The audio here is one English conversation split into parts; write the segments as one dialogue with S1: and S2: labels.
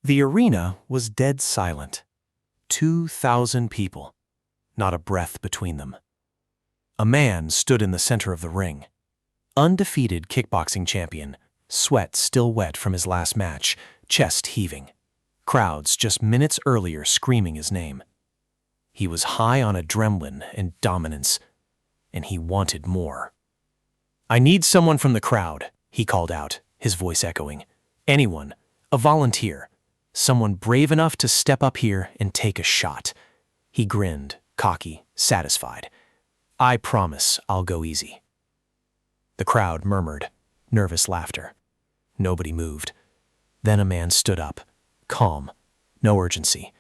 S1: The arena was dead silent. 2,000 people, not a breath between them. A man stood in the center of the ring. Undefeated kickboxing champion, sweat still wet from his last match, chest heaving. Crowds just minutes earlier screaming his name. He was high on adrenaline and dominance, and he wanted more. "I need someone from the crowd," he called out, his voice echoing. "Anyone, a volunteer, someone brave enough to step up here and take a shot." He grinned, cocky, satisfied. "I promise I'll go easy." The crowd murmured, nervous laughter. Nobody moved. Then a man stood up, calm, no urgency,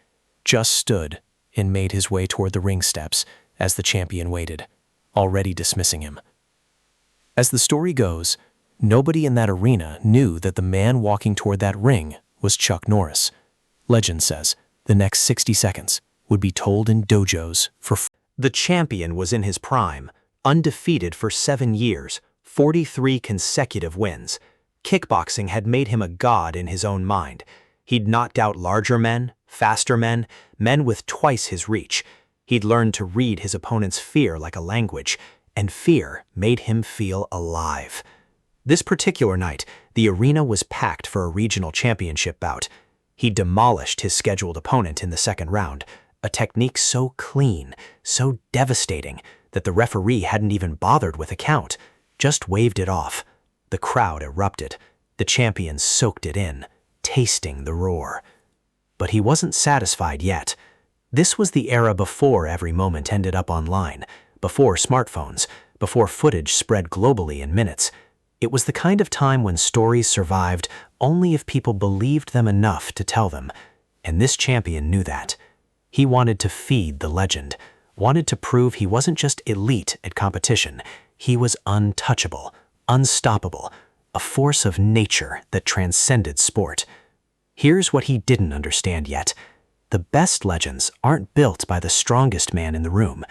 S1: just stood and made his way toward the ring steps as the champion waited, already dismissing him. As the story goes, nobody in that arena knew that the man walking toward that ring was Chuck Norris. Legend says the next 60 seconds would be told in dojos for
S2: The champion was in his prime, undefeated for 7 years, 43 consecutive wins. Kickboxing had made him a god in his own mind. He'd knocked out larger men, faster men, men with twice his reach. He'd learned to read his opponent's fear like a language, and fear made him feel alive. This particular night, the arena was packed for a regional championship bout. He demolished his scheduled opponent in the second round, a technique so clean, so devastating, that the referee hadn't even bothered with a count, just waved it off. The crowd erupted. The champion soaked it in, tasting the roar. But he wasn't satisfied yet. This was the era before every moment ended up online, before smartphones, before footage spread globally in minutes. It was the kind of time when stories survived only if people believed them enough to tell them, and this champion knew that. He wanted to feed the legend, wanted to prove he wasn't just elite at competition, he was untouchable, unstoppable, a force of nature that transcended sport. Here's what he didn't understand yet. The best legends aren't built by the strongest man in the room.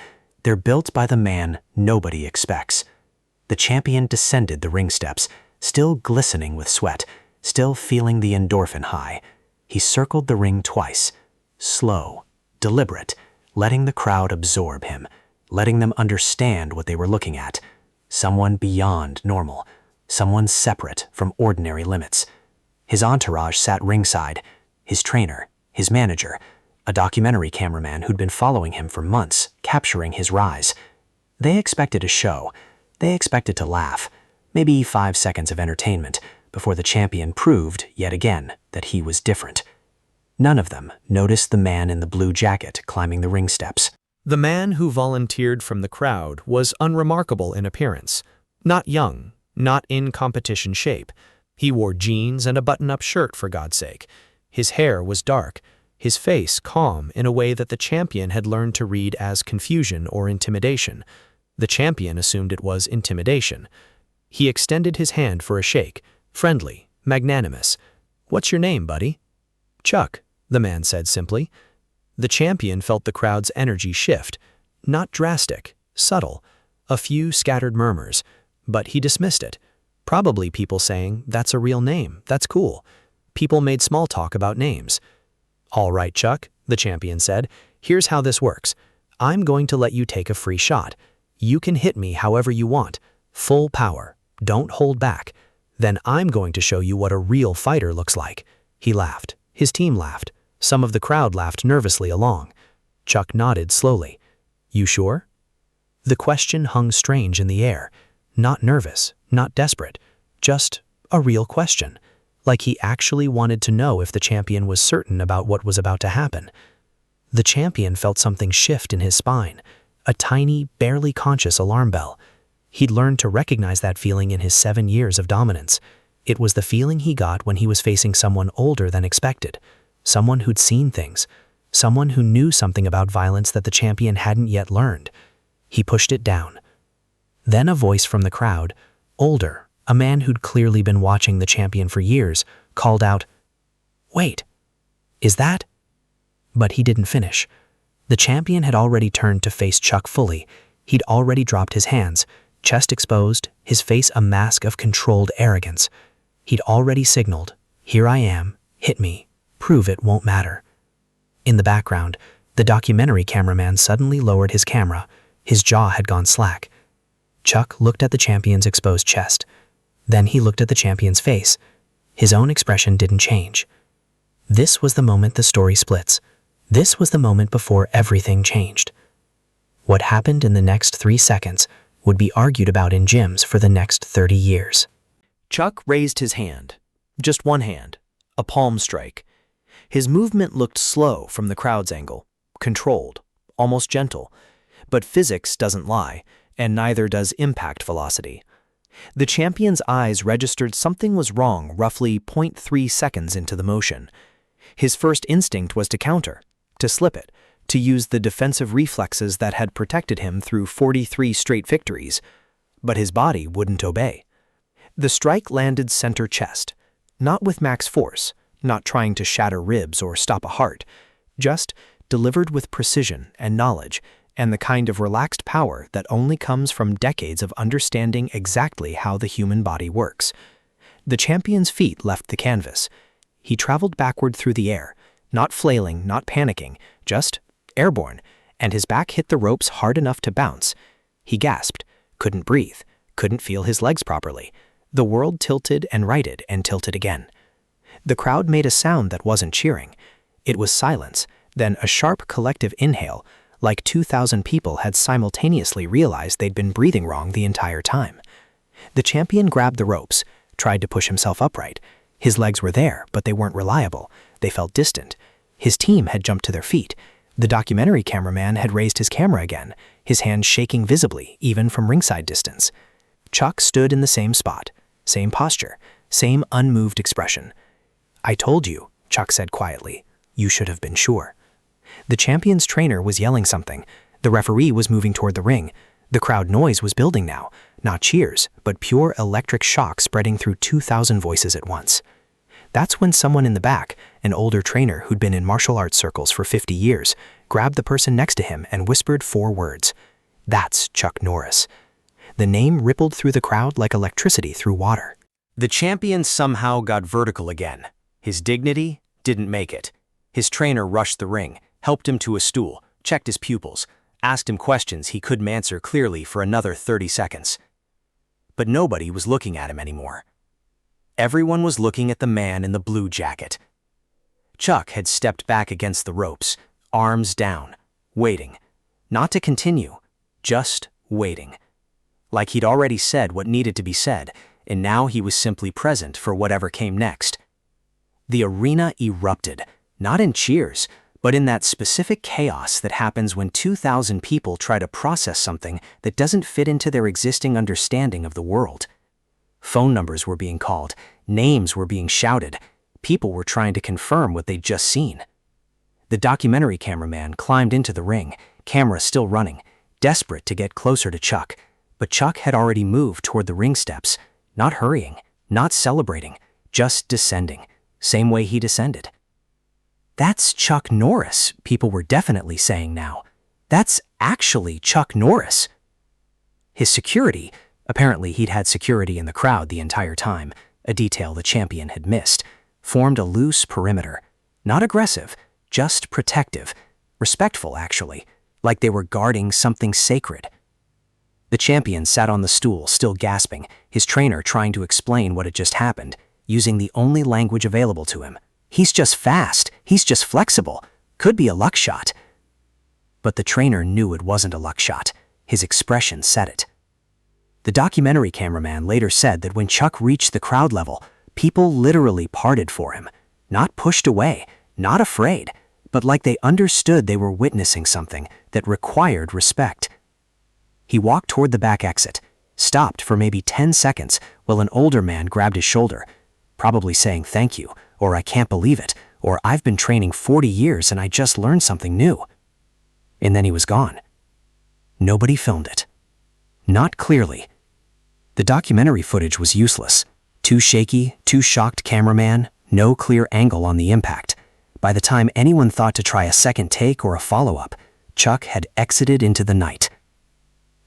S2: They're built by the man nobody expects. The champion descended the ring steps, still glistening with sweat, still feeling the endorphin high. He circled the ring twice, slow, deliberate, letting the crowd absorb him, letting them understand what they were looking at. Someone beyond normal, someone separate from ordinary limits. His entourage sat ringside, his trainer, his manager, a documentary cameraman who'd been following him for months, capturing his rise. They expected a show. They expected to laugh, maybe 5 seconds of entertainment, before the champion proved, yet again, that he was different. None of them noticed the man in the blue jacket climbing the ring steps.
S3: The man who volunteered from the crowd was unremarkable in appearance. Not young, not in competition shape. He wore jeans and a button-up shirt, for God's sake. His hair was dark, his face calm in a way that the champion had learned to read as confusion or intimidation. The champion assumed it was intimidation. He extended his hand for a shake, friendly, magnanimous. "What's your name, buddy?" "Chuck," the man said simply. The champion felt the crowd's energy shift. Not drastic, subtle, a few scattered murmurs, but he dismissed it. Probably people saying, "That's a real name, that's cool." People made small talk about names. "All right, Chuck," the champion said, "here's how this works. I'm going to let you take a free shot. You can hit me however you want. Full power. Don't hold back. Then I'm going to show you what a real fighter looks like." He laughed. His team laughed. Some of the crowd laughed nervously along. Chuck nodded slowly. "You sure?" The question hung strange in the air. Not nervous, not desperate. Just a real question. Like he actually wanted to know if the champion was certain about what was about to happen. The champion felt something shift in his spine. A tiny, barely conscious alarm bell. He'd learned to recognize that feeling in his 7 years of dominance. It was the feeling he got when he was facing someone older than expected. Someone who'd seen things. Someone who knew something about violence that the champion hadn't yet learned. He pushed it down. Then a voice from the crowd, older, a man who'd clearly been watching the champion for years, called out, "Wait, is that?" But he didn't finish. The champion had already turned to face Chuck fully. He'd already dropped his hands, chest exposed, his face a mask of controlled arrogance. He'd already signaled, "Here I am, hit me,
S2: prove it won't matter. In the background, the documentary cameraman suddenly lowered his camera. His jaw had gone slack. Chuck looked at the champion's exposed chest. Then he looked at the champion's face. His own expression didn't change. This was the moment the story splits. This was the moment before everything changed. What happened in the next 3 seconds would be argued about in gyms for the next 30 years.
S3: Chuck raised his hand. Just one hand. A palm strike. His movement looked slow from the crowd's angle. Controlled. Almost gentle. But physics doesn't lie, and neither does impact velocity. The champion's eyes registered something was wrong roughly 0.3 seconds into the motion. His first instinct was to counter, to slip it, to use the defensive reflexes that had protected him through 43 straight victories. But his body wouldn't obey. The strike landed center chest, not with max force, not trying to shatter ribs or stop a heart, just delivered with precision and knowledge, and the kind of relaxed power that only comes from decades of understanding exactly how the human body works. The champion's feet left the canvas. He traveled backward through the air, not flailing, not panicking, just airborne, and his back hit the ropes hard enough to bounce. He gasped, couldn't breathe, couldn't feel his legs properly. The world tilted and righted and tilted again. The crowd made a sound that wasn't cheering. It was silence, then a sharp collective inhale, like 2,000 people had simultaneously realized they'd been breathing wrong the entire time. The champion grabbed the ropes, tried to push himself upright. His legs were there, but they weren't reliable. They felt distant. His team had jumped to their feet. The documentary cameraman had raised his camera again, his hands shaking visibly, even from ringside distance. Chuck stood in the same spot, same posture, same unmoved expression. "I told you," Chuck said quietly. "You should have been sure." The champion's trainer was yelling something. The referee was moving toward the ring. The crowd noise was building now, not cheers, but pure electric shock spreading through 2,000 voices at once. That's when someone in the back, an older trainer who'd been in martial arts circles for 50 years, grabbed the person next to him and whispered 4 words. "That's Chuck Norris." The name rippled through the crowd like electricity through water.
S1: The champion somehow got vertical again. His dignity didn't make it. His trainer rushed the ring, helped him to a stool, checked his pupils, asked him questions he couldn't answer clearly for another 30 seconds. But nobody was looking at him anymore. Everyone was looking at the man in the blue jacket. Chuck had stepped back against the ropes, arms down, waiting. Not to continue, just waiting. Like he'd already said what needed to be said, and now he was simply present for whatever came next. The arena erupted, not in cheers, but in that specific chaos that happens when 2,000 people try to process something that doesn't fit into their existing understanding of the world. Phone numbers were being called, names were being shouted, people were trying to confirm what they'd just seen. The documentary cameraman climbed into the ring, camera still running, desperate to get closer to Chuck, but Chuck had already moved toward the ring steps, not hurrying, not celebrating, just descending, same way he descended. "That's Chuck Norris," people were definitely saying now. "That's actually Chuck Norris." His security, apparently he'd had security in the crowd the entire time, a detail the champion had missed, formed a loose perimeter. Not aggressive, just protective, respectful actually, like they were guarding something sacred. The champion sat on the stool, still gasping, his trainer trying to explain what had just happened, using the only language available to him. "He's just fast, he's just flexible, could be a luck shot." But the trainer knew it wasn't a luck shot. His expression said it. The documentary cameraman later said that when Chuck reached the crowd level, people literally parted for him, not pushed away, not afraid, but like they understood they were witnessing something that required respect. He walked toward the back exit, stopped for maybe 10 seconds while an older man grabbed his shoulder, probably saying thank you, or I can't believe it, or I've been training 40 years and I just learned something new. And then he was gone. Nobody filmed it. Not clearly. The documentary footage was useless. Too shaky, too shocked cameraman, no clear angle on the impact. By the time anyone thought to try a second take or a follow-up, Chuck had exited into the night.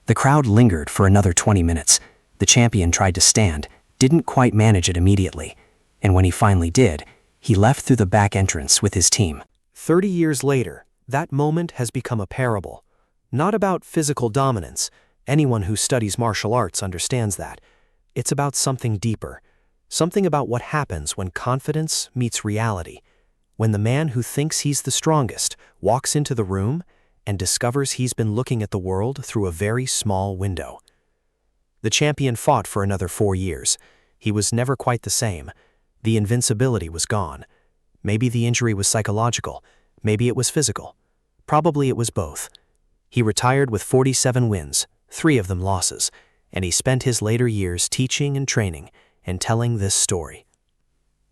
S1: The crowd lingered for another 20 minutes. The champion tried to stand, didn't quite manage it immediately, and when he finally did, He left through the back entrance with his team.
S3: 30 years later, that moment has become a parable. Not about physical dominance. Anyone who studies martial arts understands that. It's about something deeper. Something about what happens when confidence meets reality. When the man who thinks he's the strongest walks into the room and discovers he's been looking at the world through a very small window. The champion fought for another 4 years. He was never quite the same. The invincibility was gone. Maybe the injury was psychological. Maybe it was physical. Probably it was both. He retired with 47 wins, 3 of them losses, and he spent his later years teaching and training and telling this story.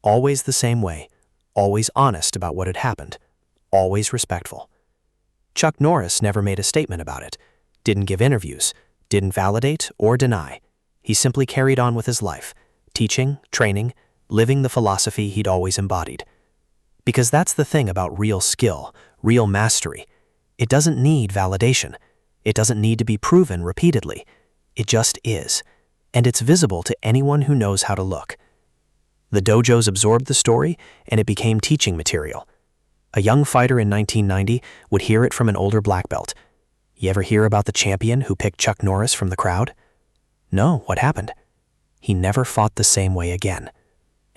S3: Always the same way, always honest about what had happened, always respectful. Chuck Norris never made a statement about it, didn't give interviews, didn't validate or deny. He simply carried on with his life, teaching, training, living the philosophy he'd always embodied. Because that's the thing about real skill, real mastery. It doesn't need validation. It doesn't need to be proven repeatedly. It just is. And it's visible to anyone who knows how to look. The dojos absorbed the story, and it became teaching material. A young fighter in 1990 would hear it from an older black belt. You ever hear about the champion who picked Chuck Norris from the crowd? No, what happened? He never fought the same way again.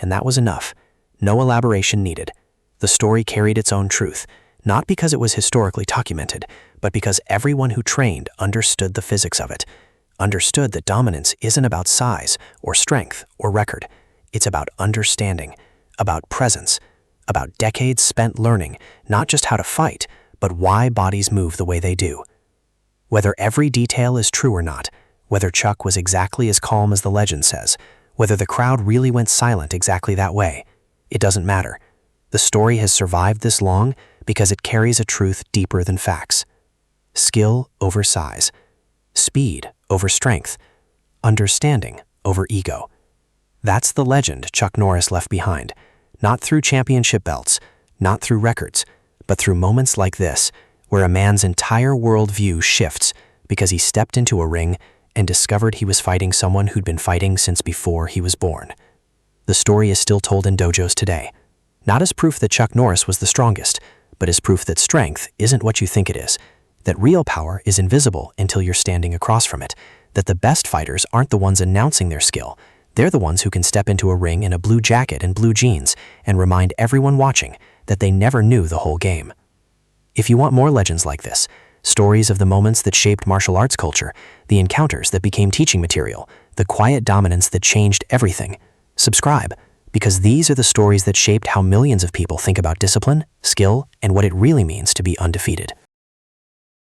S3: And that was enough. No elaboration needed. The story carried its own truth, not because it was historically documented, but because everyone who trained understood the physics of it, understood that dominance isn't about size or strength or record. It's about understanding, about presence, about decades spent learning not just how to fight, but why bodies move the way they do. Whether every detail is true or not, whether Chuck was exactly as calm as the legend says, whether the crowd really went silent exactly that way, it doesn't matter. The story has survived this long because it carries a truth deeper than facts. Skill over size, speed over strength, understanding over ego. That's the legend Chuck Norris left behind, not through championship belts, not through records, but through moments like this, where a man's entire worldview shifts because he stepped into a ring and discovered he was fighting someone who'd been fighting since before he was born. The story is still told in dojos today, not as proof that Chuck Norris was the strongest, but as proof that strength isn't what you think it is, that real power is invisible until you're standing across from it, that the best fighters aren't the ones announcing their skill. They're the ones who can step into a ring in a blue jacket and blue jeans and remind everyone watching that they never knew the whole game. If you want more legends like this, stories of the moments that shaped martial arts culture, the encounters that became teaching material, the quiet dominance that changed everything, subscribe, because these are the stories that shaped how millions of people think about discipline, skill, and what it really means to be undefeated.